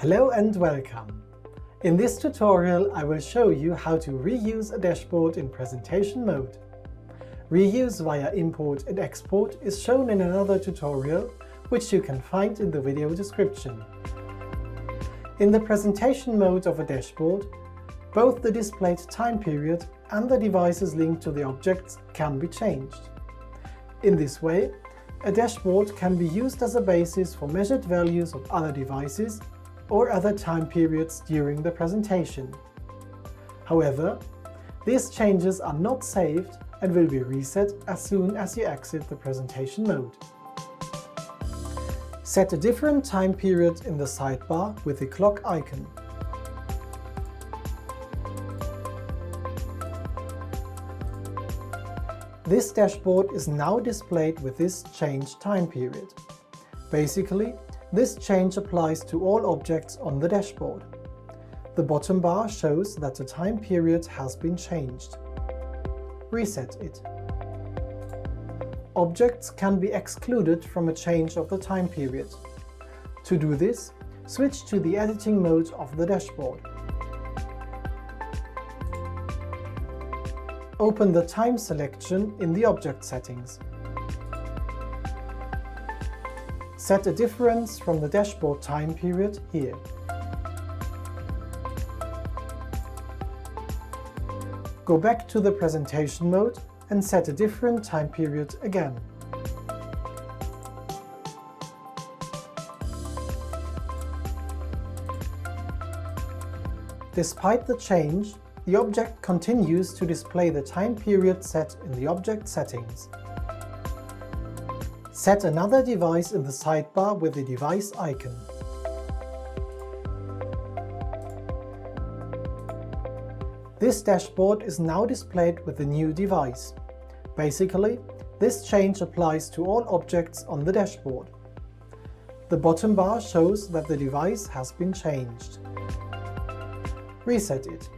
Hello and welcome! In this tutorial I will show you how to reuse a dashboard in presentation mode. Reuse via import and export is shown in another tutorial, which you can find in the video description. In the presentation mode of a dashboard, both the displayed time period and the devices linked to the objects can be changed. In this way, a dashboard can be used as a basis for measured values of other devices or other time periods during the presentation. However, these changes are not saved and will be reset as soon as you exit the presentation mode. Set a different time period in the sidebar with the clock icon. This dashboard is now displayed with this changed time period. Basically, this change applies to all objects on the dashboard. The bottom bar shows that the time period has been changed. Reset it. Objects can be excluded from a change of the time period. To do this, switch to the editing mode of the dashboard. Open the time selection in the object settings. Set a difference from the dashboard time period here. Go back to the presentation mode and set a different time period again. Despite the change, the object continues to display the time period set in the object settings. Set another device in the sidebar with the device icon. This dashboard is now displayed with the new device. Basically, this change applies to all objects on the dashboard. The bottom bar shows that the device has been changed. Reset it.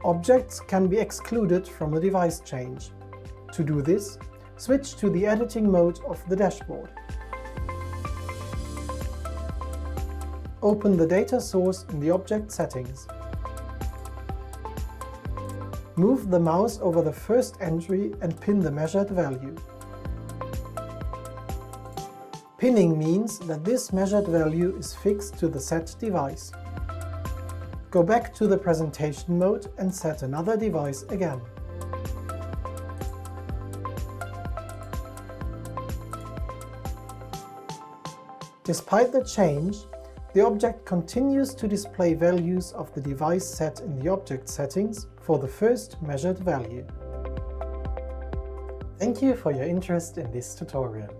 Objects can be excluded from a device change. To do this, switch to the editing mode of the dashboard. Open the data source in the object settings. Move the mouse over the first entry and pin the measured value. Pinning means that this measured value is fixed to the set device. Go back to the presentation mode and set another device again. Despite the change, the object continues to display values of the device set in the object settings for the first measured value. Thank you for your interest in this tutorial.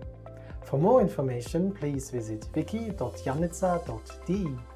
For more information, please visit wiki.janitza.de.